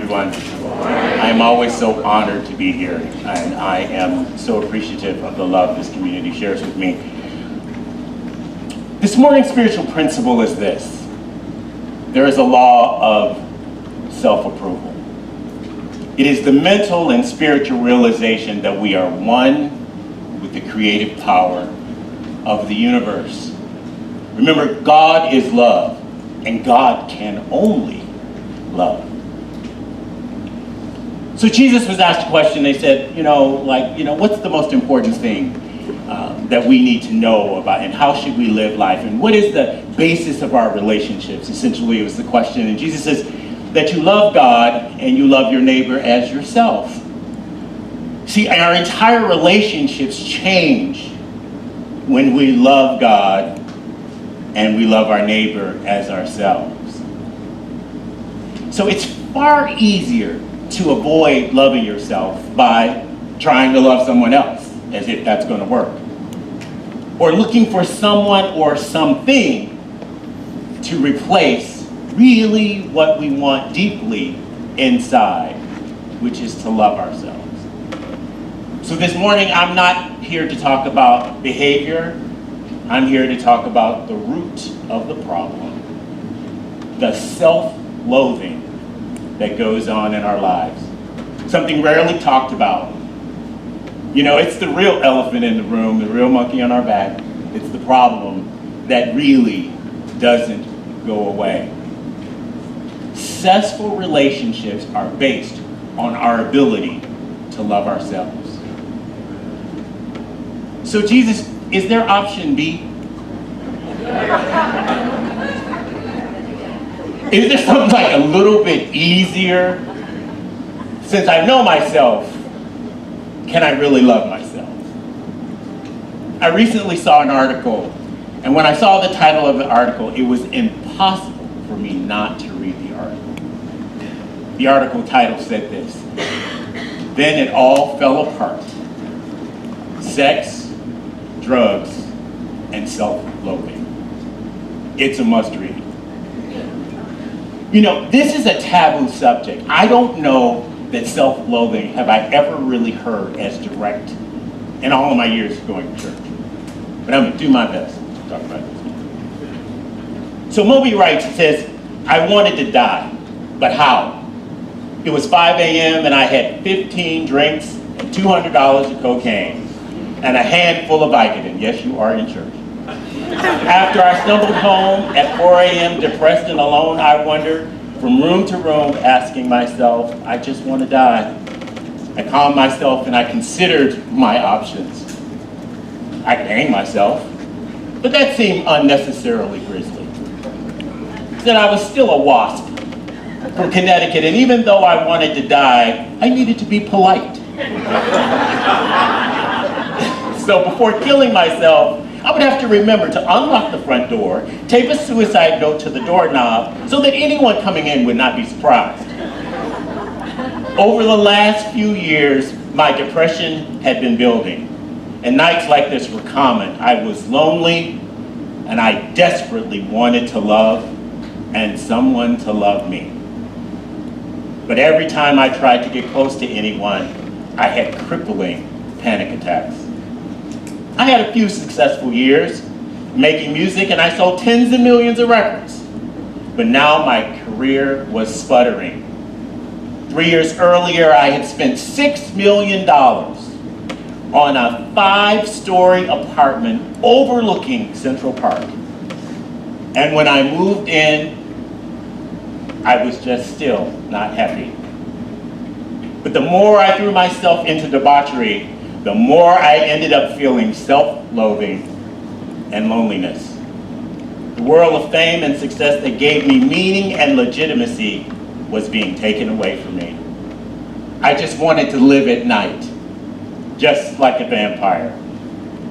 everyone. I am always so honored to be here, and I am so appreciative of the love this community shares with me. This morning's spiritual principle is this: there is a law of self-approval. It is the mental and spiritual realization that we are one with the creative power of the universe. Remember, God is love, and God can only love. So Jesus was asked a question. They said, what's the most important thing that we need to know about, and how should we live life, and what is the basis of our relationships? Essentially, it was the question. And Jesus says that you love God and you love your neighbor as yourself. See, our entire relationships change when we love God and we love our neighbor as ourselves. So it's far easier to avoid loving yourself by trying to love someone else, as if that's going to work, or looking for someone or something to replace really what we want deeply inside, which is to love ourselves. So this morning, I'm not here to talk about behavior. I'm here to talk about the root of the problem, the self-loathing that goes on in our lives. Something rarely talked about. It's the real elephant in the room, the real monkey on our back. It's the problem that really doesn't go away. Successful relationships are based on our ability to love ourselves. So Jesus, is there option B? Is there something like a little bit easier? Since I know myself, can I really love myself? I recently saw an article, and when I saw the title of the article, it was impossible for me not to read the article. The article title said this: "Then it all fell apart. Sex, drugs, and self-loathing." It's a must-read. This is a taboo subject. I don't know that self-loathing have I ever really heard as direct in all of my years of going to church. But I'm going to do my best to talk about this. So Moby writes, it says, "I wanted to die, but how? It was 5 a.m. and I had 15 drinks and $200 of cocaine and a handful of Vicodin." Yes, you are in church. "After I stumbled home at 4 a.m. depressed and alone, I wandered from room to room asking myself, I just want to die. I calmed myself and I considered my options. I could hang myself, but that seemed unnecessarily grisly. Then I was still a wasp from Connecticut, and even though I wanted to die, I needed to be polite. So before killing myself, I would have to remember to unlock the front door, tape a suicide note to the doorknob so that anyone coming in would not be surprised. Over the last few years, my depression had been building, and nights like this were common. I was lonely, and I desperately wanted to love and someone to love me. But every time I tried to get close to anyone, I had crippling panic attacks. I had a few successful years making music, and I sold tens of millions of records. But now my career was sputtering. 3 years earlier, I had spent $6 million on a 5-story apartment overlooking Central Park. And when I moved in, I was just still not happy. But the more I threw myself into debauchery, the more I ended up feeling self-loathing and loneliness. The world of fame and success that gave me meaning and legitimacy was being taken away from me. I just wanted to live at night, just like a vampire.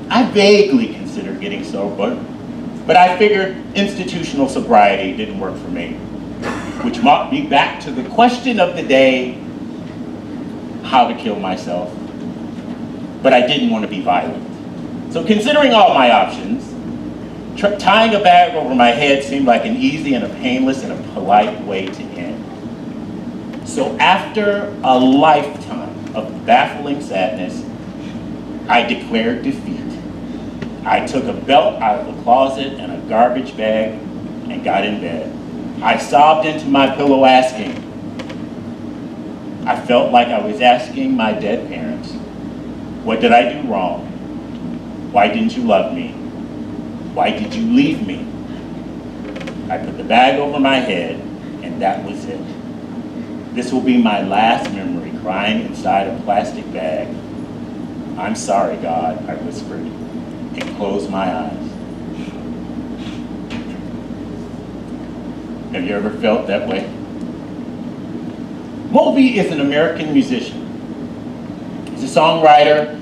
I vaguely considered getting sober, but I figured institutional sobriety didn't work for me, which brought me back to the question of the day: how to kill myself. But I didn't want to be violent. So considering all my options, tying a bag over my head seemed like an easy and a painless and a polite way to end. So after a lifetime of baffling sadness, I declared defeat. I took a belt out of the closet and a garbage bag and got in bed. I sobbed into my pillow asking. I felt like I was asking my dead parents, what did I do wrong? Why didn't you love me? Why did you leave me? I put the bag over my head, and that was it. This will be my last memory, crying inside a plastic bag. I'm sorry, God, I whispered, and closed my eyes. Have you ever felt that way? Moby is an American musician. He's a songwriter,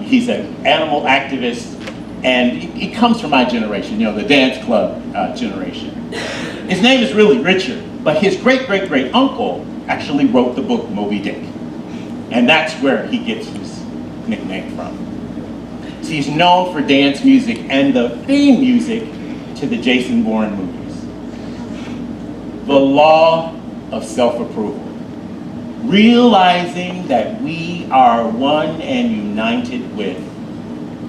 he's an animal activist, and he comes from my generation, the dance club generation. His name is really Richard, but his great-great-great-uncle actually wrote the book Moby Dick. And that's where he gets his nickname from. So he's known for dance music and the theme music to the Jason Bourne movies. The law of self-approval. Realizing that we are one and united with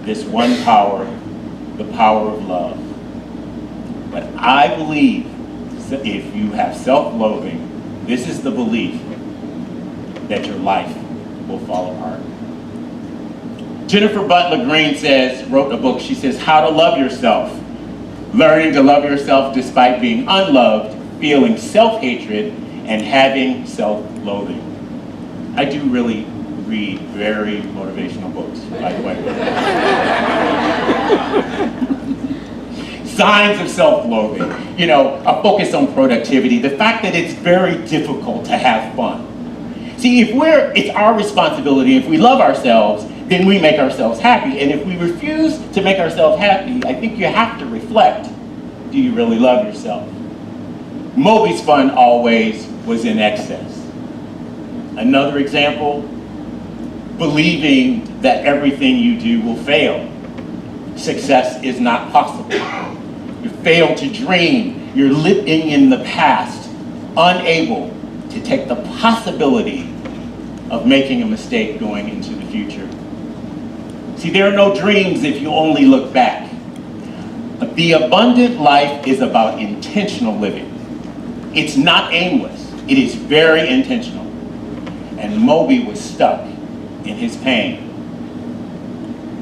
this one power, the power of love. But I believe that if you have self-loathing, this is the belief that your life will fall apart. Jennifer Butler Green wrote a book, she says, How to Love Yourself. Learning to love yourself despite being unloved, feeling self-hatred, and having self-loathing. I do really read very motivational books, by the way. Signs of self-loathing, a focus on productivity, the fact that it's very difficult to have fun. See, it's our responsibility, if we love ourselves, then we make ourselves happy. And if we refuse to make ourselves happy, I think you have to reflect, do you really love yourself? Moby's fun always was in excess. Another example, believing that everything you do will fail. Success is not possible. You fail to dream. You're living in the past, unable to take the possibility of making a mistake going into the future. See, there are no dreams if you only look back. The abundant life is about intentional living. It's not aimless. It is very intentional. And Moby was stuck in his pain.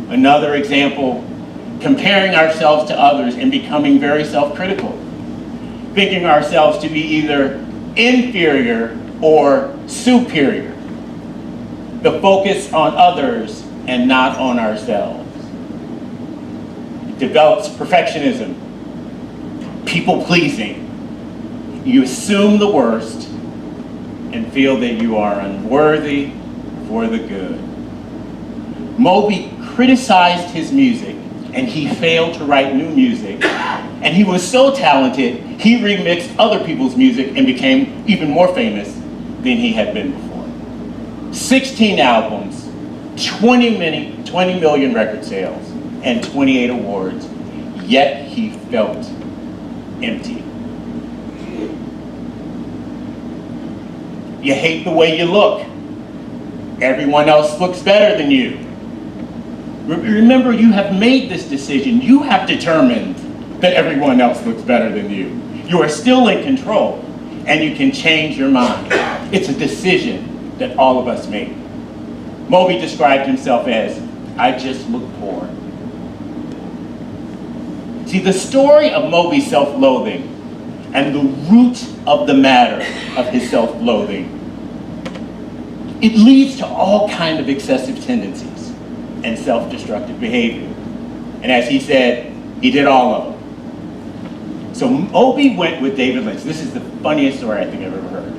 Another example, comparing ourselves to others and becoming very self-critical. Thinking ourselves to be either inferior or superior. The focus on others and not on ourselves. It develops perfectionism, people-pleasing. You assume the worst and feel that you are unworthy for the good. Moby criticized his music, and he failed to write new music. And he was so talented, he remixed other people's music and became even more famous than he had been before. 16 albums, 20 million record sales, and 28 awards, yet he felt empty. You hate the way you look. Everyone else looks better than you. Remember, you have made this decision. You have determined that everyone else looks better than you. You are still in control, and you can change your mind. It's a decision that all of us make. Moby described himself as, I just look poor. See, the story of Moby's self-loathing and the root of the matter of his self-loathing, it leads to all kinds of excessive tendencies and self-destructive behavior. And as he said, he did all of them. So Moby went with David Lynch. This is the funniest story I think I've ever heard.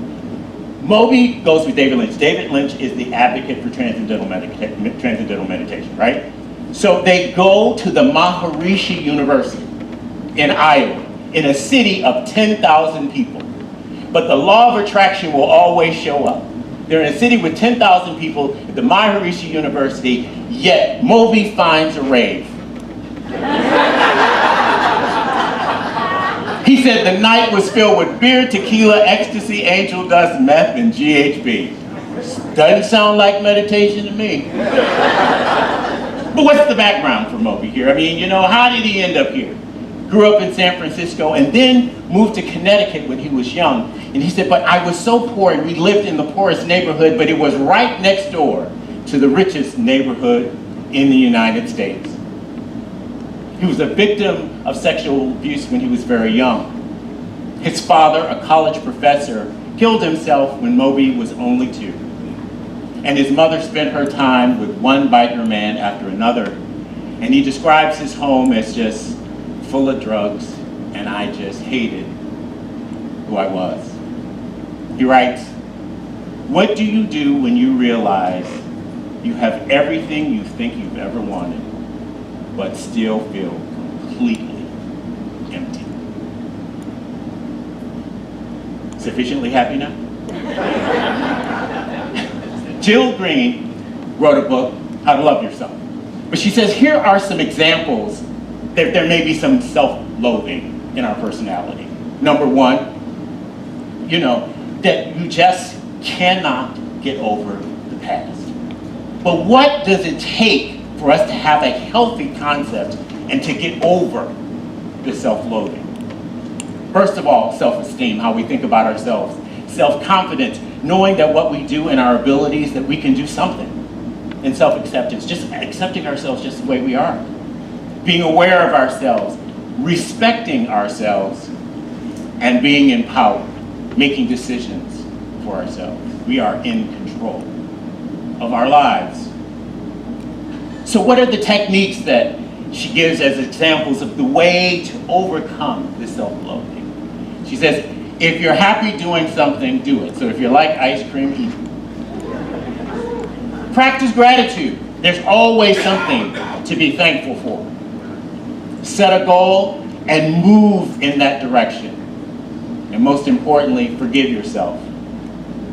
Moby goes with David Lynch. David Lynch is the advocate for transcendental meditation, right? So they go to the Maharishi University in Iowa, in a city of 10,000 people. But the law of attraction will always show up. They're in a city with 10,000 people at the Maharishi University, yet Moby finds a rave. He said the night was filled with beer, tequila, ecstasy, angel dust, meth, and GHB. Doesn't sound like meditation to me. But what's the background for Moby here? I mean, you know, how did he end up here? Grew up in San Francisco and then moved to Connecticut when he was young. And he said, but I was so poor and we lived in the poorest neighborhood, but it was right next door to the richest neighborhood in the United States. He was a victim of sexual abuse when he was very young. His father, a college professor, killed himself when Moby was only 2. And his mother spent her time with one biker man after another. And he describes his home as just full of drugs, and I just hated who I was. He writes, what do you do when you realize you have everything you think you've ever wanted, but still feel completely empty? Sufficiently happy now? Jill Green wrote a book, How to Love Yourself. But she says, here are some examples that there may be some self-loathing in our personality. Number 1, you know, that you just cannot get over the past. But what does it take for us to have a healthy concept and to get over the self-loathing? First of all, self-esteem, how we think about ourselves. Self-confidence, knowing that what we do and our abilities, that we can do something. And self-acceptance, just accepting ourselves just the way we are. Being aware of ourselves, respecting ourselves, and being empowered, making decisions for ourselves. We are in control of our lives. So what are the techniques that she gives as examples of the way to overcome this self-loathing? She says, if you're happy doing something, do it. So if you like ice cream, eat it. Practice gratitude. There's always something to be thankful for. Set a goal and move in that direction. And most importantly, forgive yourself.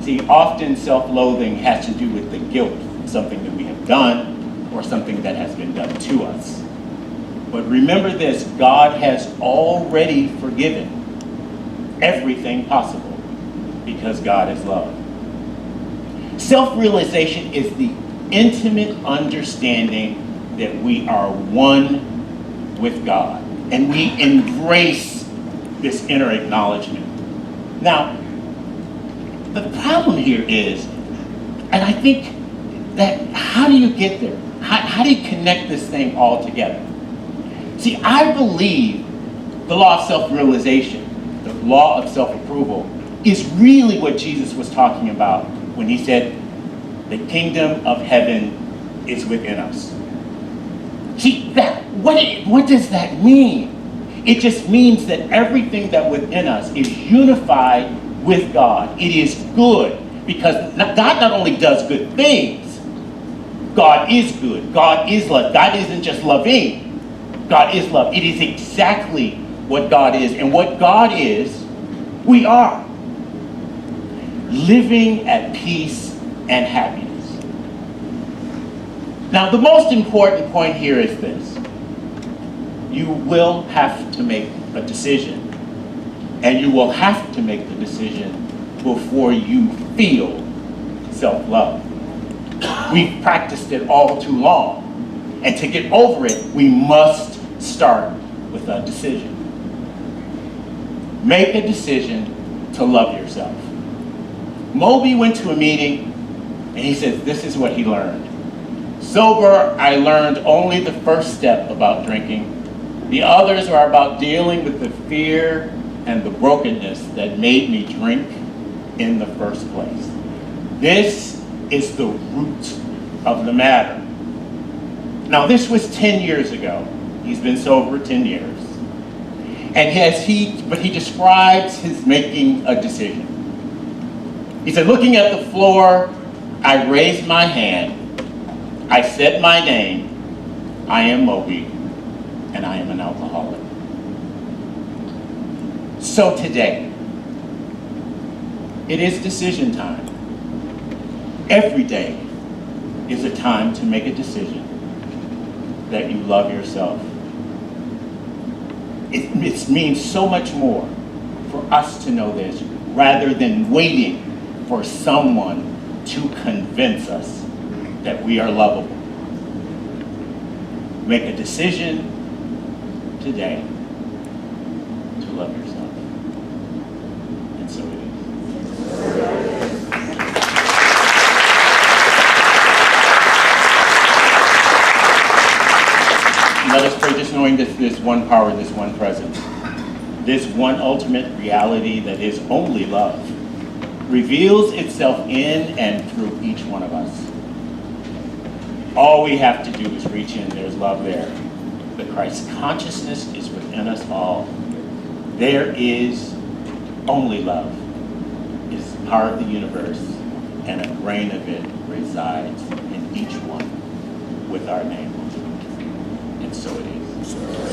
See, often self-loathing has to do with the guilt of something that we have done or something that has been done to us. But remember this, God has already forgiven everything possible because God is love. Self-realization is the intimate understanding that we are one with God, and we embrace this inner acknowledgement. Now, the problem here is, and I think that how do you get there? How do you connect this thing all together? See, I believe the law of self-realization, the law of self-approval, is really what Jesus was talking about when he said, the kingdom of heaven is within us. See, what does that mean? It just means that everything that within us is unified with God. It is good, because God not only does good things, God is good. God is love. God isn't just loving. God is love. It is exactly what God is. And what God is, we are. Living at peace and happiness. Now, the most important point here is this. You will have to make a decision. And you will have to make the decision before you feel self-love. We've practiced it all too long. And to get over it, we must start with a decision. Make a decision to love yourself. Moby went to a meeting and he says this is what he learned. Sober, I learned only the first step about drinking. The others are about dealing with the fear and the brokenness that made me drink in the first place. This is the root of the matter. Now, this was 10 years ago. He's been sober 10 years. But he describes his making a decision. He said, looking at the floor, I raised my hand. I said my name. I am Moby, and I am an alcoholic. So today, it is decision time. Every day is a time to make a decision that you love yourself. it means so much more for us to know this rather than waiting for someone to convince us that we are lovable. Make a decision today to love yourself. And so it is. Let us pray just knowing that this one power, this one presence, this one ultimate reality that is only love, reveals itself in and through each one of us. All we have to do is reach in. There's love there. The Christ consciousness is within us all. There is only love. It is the power of the universe, and a grain of it resides in each one with our name. And so it is.